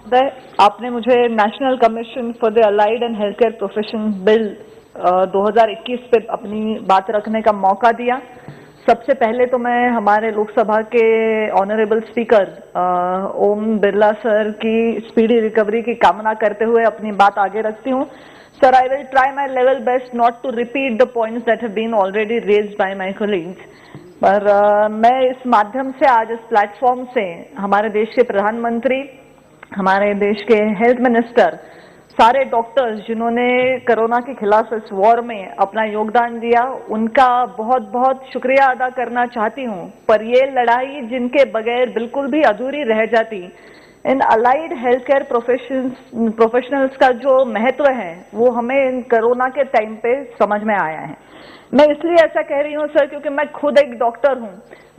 महोदय, आपने मुझे national commission for the allied and health care profession bill 2021 पे अपनी बात रखने का मौका दिया। सबसे पहले तो मैं हमारे लोकसभा के honourable speaker Om Birla sir की स्पीडी रिकवरी की कामना करते हुए अपनी बात आगे रखती हूँ। Sir, I will try my level best not to repeat the points that have been already raised bye my colleagues. पर मैं इस माध्यम से आज इस प्लेटफॉर्म से हमारे देश के प्रधानमंत्री, हमारे देश के हेल्थ मिनिस्टर, सारे डॉक्टर्स जिन्होंने कोरोना के खिलाफ इस वॉर में अपना योगदान दिया, उनका बहुत बहुत शुक्रिया अदा करना चाहती हूँ। पर ये लड़ाई जिनके बगैर बिल्कुल भी अधूरी रह जाती, इन अलाइड हेल्थ केयर प्रोफेशनल्स का जो महत्व है वो हमें इन कोरोना के टाइम पे समझ में आया है। मैं इसलिए ऐसा कह रही हूँ सर, क्योंकि मैं खुद एक डॉक्टर हूँ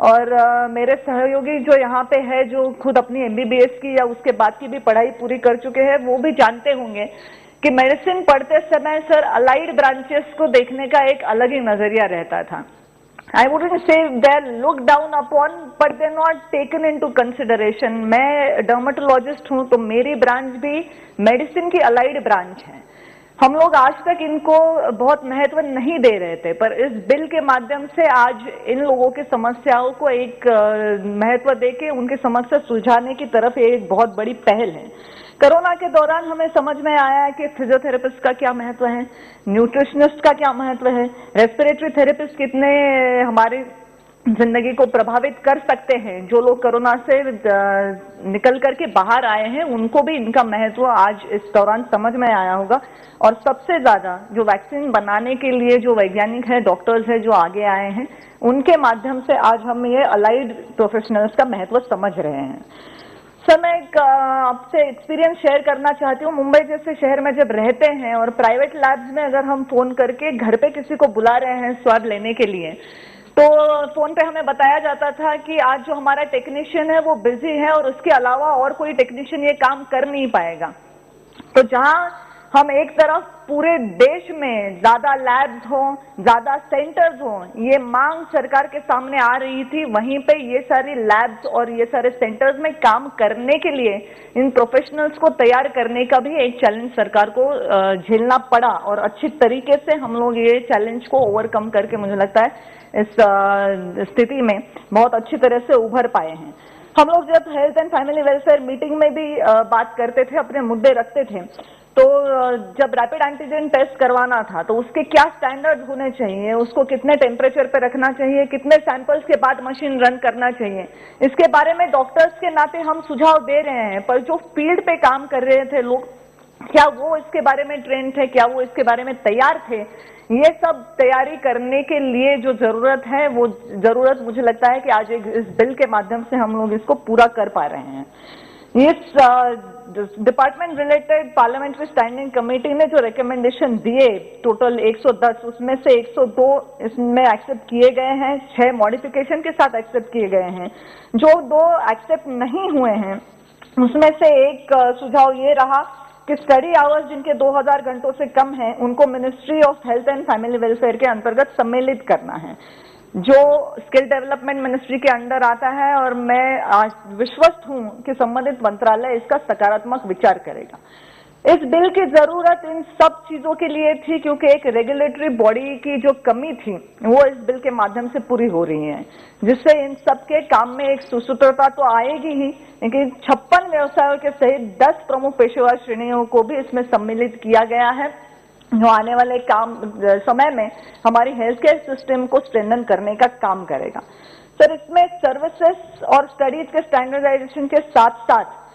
और मेरे सहयोगी जो यहाँ पे है, जो खुद अपनी MBBS की या उसके बाद की भी पढ़ाई पूरी कर चुके हैं, वो भी जानते होंगे कि मेडिसिन पढ़ते समय सर अलाइड ब्रांचेस को देखने का एक अलग ही नजरिया रहता था। I wouldn't say they're looked down upon, but they're not taken into consideration. मैं डर्मेटोलॉजिस्ट हूँ तो मेरी ब्रांच भी मेडिसिन की अलाइड ब्रांच है। हम लोग आज तक इनको बहुत महत्व नहीं दे रहे थे, पर इस बिल के माध्यम से आज इन लोगों की समस्याओं को एक महत्व देके उनकी समस्या सुलझाने की तरफ ये एक बहुत बड़ी पहल है। कोरोना के दौरान हमें समझ में आया है कि फिजियोथेरेपिस्ट का क्या महत्व है, न्यूट्रिशनिस्ट का क्या महत्व है, रेस्पिरेटरी थेरेपिस्ट कितने हमारी जिंदगी को प्रभावित कर सकते हैं। जो लोग कोरोना से निकल करके बाहर आए हैं उनको भी इनका महत्व आज इस दौरान समझ में आया होगा। और सबसे ज्यादा जो वैक्सीन बनाने के लिए जो वैज्ञानिक है, डॉक्टर्स है, जो आगे आए हैं, उनके माध्यम से आज हम ये अलाइड प्रोफेशनल्स का महत्व समझ रहे हैं। सर, मैं एक आपसे एक्सपीरियंस शेयर करना चाहती हूँ। मुंबई जैसे शहर में जब रहते हैं और प्राइवेट लैब्स में अगर हम फोन करके घर पे किसी को बुला रहे हैं स्वाब लेने के लिए, तो फोन पे हमें बताया जाता था कि आज जो हमारा टेक्नीशियन है वो बिजी है और उसके अलावा और कोई टेक्नीशियन ये काम कर नहीं पाएगा। तो जहां हम एक तरफ पूरे देश में ज्यादा लैब्स हो, ज्यादा सेंटर्स हो, ये मांग सरकार के सामने आ रही थी, वहीं पे ये सारी लैब्स और ये सारे सेंटर्स में काम करने के लिए इन प्रोफेशनल्स को तैयार करने का भी एक चैलेंज सरकार को झेलना पड़ा। और अच्छी तरीके से हम लोग ये चैलेंज को ओवरकम करके मुझे लगता है इस स्थिति में बहुत अच्छी तरह से उभर पाए हैं। हम लोग जब health and family welfare meeting में भी बात करते थे, अपने मुद्दे रखते थे, तो जब रैपिड एंटीजन टेस्ट करवाना था तो उसके क्या स्टैंडर्ड्स होने चाहिए, उसको कितने टेम्परेचर पे रखना चाहिए, कितने सैंपल्स के बाद मशीन रन करना चाहिए, इसके बारे में डॉक्टर्स के नाते हम सुझाव दे रहे हैं। पर जो फील्ड पे काम कर रहे थे लोग, क्या वो इसके बारे में ट्रेन थे, क्या वो इसके बारे में तैयार थे? ये सब तैयारी करने के लिए जो जरूरत है, वो जरूरत मुझे लगता है कि आज इस बिल के माध्यम से हम लोग इसको पूरा कर पा रहे हैं। इस department related parliamentary standing committee ने जो रिकमेंडेशन दिए, टोटल 110, उसमें से 102 इसमें एक्सेप्ट किए गए हैं, 6 मॉडिफिकेशन के साथ एक्सेप्ट किए गए हैं। जो 2 एक्सेप्ट नहीं हुए हैं उसमें से एक सुझाव ये रहा कि स्टडी आवर्स जिनके 2000 घंटों से कम हैं उनको ministry of health and family welfare के अंतर्गत सम्मिलित करना है, जो स्किल डेवलपमेंट मिनिस्ट्री के अंडर आता है। और मैं आज विश्वस्त हूं कि संबंधित मंत्रालय इसका सकारात्मक विचार करेगा। इस बिल की जरूरत इन सब चीजों के लिए थी क्योंकि एक रेगुलेटरी बॉडी की जो कमी थी वो इस बिल के माध्यम से पूरी हो रही है, जिससे इन सब के काम में एक सुसूत्रता तो आएगी ही, लेकिन 56 व्यवसायों के सहित 10 प्रमुख पेशेवर श्रेणियों को भी इसमें सम्मिलित किया गया है, जो आने वाले समय में हमारी हेल्थ केयर सिस्टम को स्ट्रेंथन करने का काम करेगा। सर, इसमें सर्विसेज और स्टडीज के स्टैंडर्डाइजेशन के साथ साथ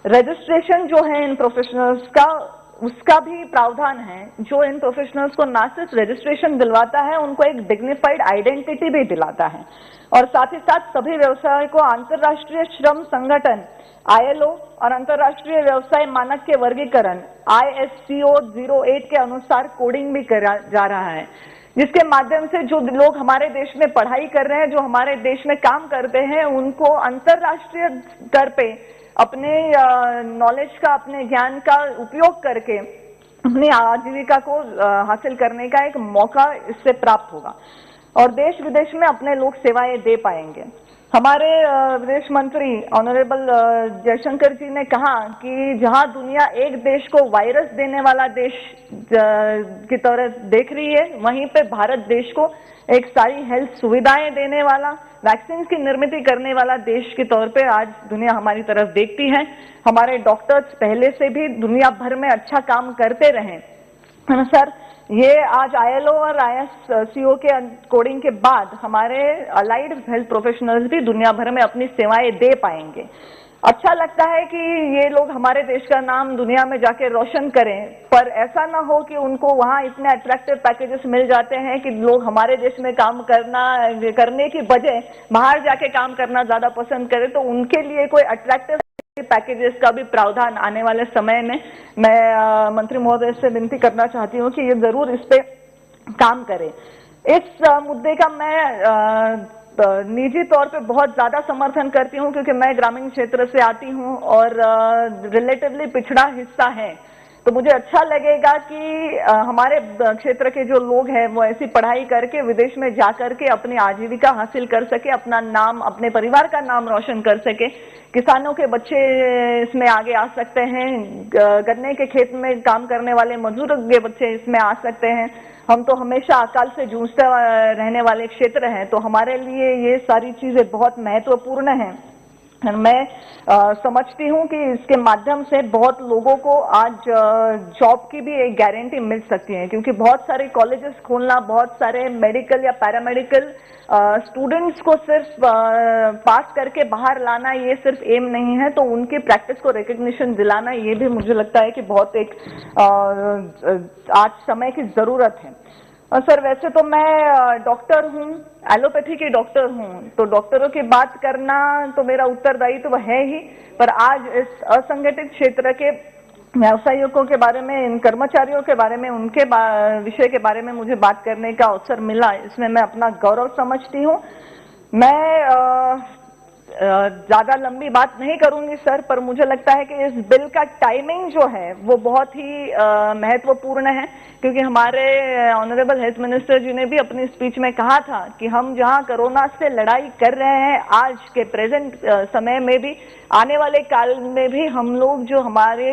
रजिस्ट्रेशन जो है इन प्रोफेशनल्स का, उसका भी प्रावधान है, जो इन प्रोफेशनल्स को ना सिर्फ रजिस्ट्रेशन दिलवाता है, उनको एक डिग्निफाइड आइडेंटिटी भी दिलाता है। और साथ ही साथ सभी व्यवसाय को अंतर्राष्ट्रीय श्रम संगठन ILO और अंतर्राष्ट्रीय व्यवसाय मानक के वर्गीकरण ISCO 08 के अनुसार कोडिंग भी करा जा रहा है, जिसके माध्यम से जो लोग हमारे देश में पढ़ाई कर रहे हैं, जो हमारे देश में काम करते हैं, उनको अंतर्राष्ट्रीय स्तर पे अपने नॉलेज का, अपने ज्ञान का उपयोग करके अपनी आजीविका को हासिल करने का एक मौका इससे प्राप्त होगा और देश विदेश में अपने लोग सेवाएं दे पाएंगे। हमारे विदेश मंत्री ऑनरेबल जयशंकर जी ने कहा कि जहां दुनिया एक देश को वायरस देने वाला देश की तरह देख रही है, वहीं पे भारत देश को एक सारी हेल्थ सुविधाएं देने वाला, वैक्सीन की निर्मित करने वाला देश के तौर पे आज दुनिया हमारी तरफ देखती है। हमारे डॉक्टर्स पहले से भी दुनिया भर में अच्छा काम करते रहे सर। ये आज ILO और ISCO के कोडिंग के बाद हमारे अलाइड हेल्थ प्रोफेशनल्स भी दुनिया भर में अपनी सेवाएं दे पाएंगे। अच्छा लगता है कि ये लोग हमारे देश का नाम दुनिया में जाके रोशन करें, पर ऐसा ना हो कि उनको वहां इतने अट्रैक्टिव पैकेजेस मिल जाते हैं कि लोग हमारे देश में काम करने की बजाय बाहर जाके काम करना ज्यादा पसंद करें। तो उनके लिए कोई अट्रैक्टिव पैकेजेस का भी प्रावधान आने वाले समय में मैं मंत्री महोदय से विनती करना चाहती हूँ कि ये जरूर इस पे काम करें। इस मुद्दे का मैं निजी तौर पे बहुत ज्यादा समर्थन करती हूँ, क्योंकि मैं ग्रामीण क्षेत्र से आती हूँ और रिलेटिवली पिछड़ा हिस्सा है। तो मुझे अच्छा लगेगा कि हमारे क्षेत्र के जो लोग हैं वो ऐसी पढ़ाई करके विदेश में जाकर के अपनी आजीविका हासिल कर सके, अपना नाम, अपने परिवार का नाम रोशन कर सके। किसानों के बच्चे इसमें आगे आ सकते हैं, गन्ने के खेत में काम करने वाले मजदूरों के बच्चे इसमें आ सकते हैं। हम तो हमेशा अकाल से जूझते रहने वाले क्षेत्र हैं, तो हमारे लिए ये सारी चीजें बहुत महत्वपूर्ण हैं। मैं समझती हूँ कि इसके माध्यम से बहुत लोगों को आज जॉब की भी एक गारंटी मिल सकती है, क्योंकि बहुत सारे कॉलेजेस खोलना, बहुत सारे मेडिकल या पैरामेडिकल स्टूडेंट्स को सिर्फ पास करके बाहर लाना ये सिर्फ एम नहीं है, तो उनकी प्रैक्टिस को रिकग्निशन दिलाना ये भी मुझे लगता है कि बहुत एक आज समय की जरूरत है। सर वैसे तो मैं डॉक्टर हूँ, एलोपैथी की डॉक्टर हूँ, तो डॉक्टरों की बात करना तो मेरा उत्तरदायित्व तो है ही, पर आज इस असंगठित क्षेत्र के व्यावसायिकों के बारे में, इन कर्मचारियों के बारे में, उनके विषय के बारे में मुझे बात करने का अवसर मिला, इसमें मैं अपना गौरव समझती हूँ। मैं ज्यादा लंबी बात नहीं करूंगी सर, पर मुझे लगता है कि इस बिल का टाइमिंग जो है वो बहुत ही महत्वपूर्ण है, क्योंकि हमारे ऑनरेबल हेल्थ मिनिस्टर जी ने भी अपनी स्पीच में कहा था कि हम जहां कोरोना से लड़ाई कर रहे हैं आज के प्रेजेंट समय में भी, आने वाले काल में भी हम लोग जो हमारे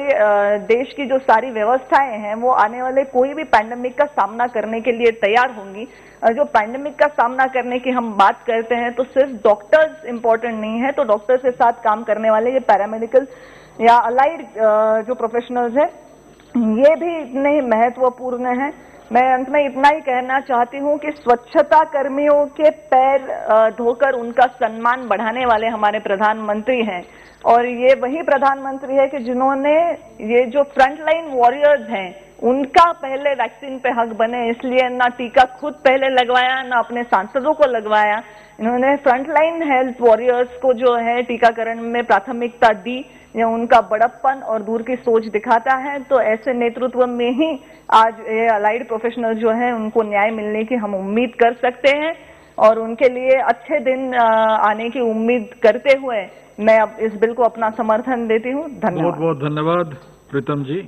देश की जो सारी व्यवस्थाएं हैं वो आने वाले कोई भी पैंडेमिक का सामना करने के लिए तैयार होंगी। जो पैंडेमिक का सामना करने की हम बात करते हैं तो सिर्फ डॉक्टर्स इंपॉर्टेंट नहीं है, तो डॉक्टर्स के साथ काम करने वाले ये पैरामेडिकल या अलाइड जो प्रोफेशनल्स हैं ये भी इतने महत्वपूर्ण हैं। मैं अंत में इतना ही कहना चाहती हूँ कि स्वच्छता कर्मियों के पैर धोकर उनका सम्मान बढ़ाने वाले हमारे प्रधानमंत्री हैं, और ये वही प्रधानमंत्री है कि जिन्होंने ये जो फ्रंटलाइन वॉरियर्स हैं उनका पहले वैक्सीन पे हक बने, इसलिए ना टीका खुद पहले लगवाया ना अपने सांसदों को लगवाया। इन्होंने फ्रंटलाइन हेल्थ वॉरियर्स को जो है टीकाकरण में प्राथमिकता दी, ये उनका बड़प्पन और दूर की सोच दिखाता है। तो ऐसे नेतृत्व में ही आज ये अलाइड प्रोफेशनल जो है उनको न्याय मिलने की हम उम्मीद कर सकते हैं, और उनके लिए अच्छे दिन आने की उम्मीद करते हुए मैं अब इस बिल को अपना समर्थन देती हूँ। धन्यवाद। बहुत बहुत धन्यवाद प्रीतम जी।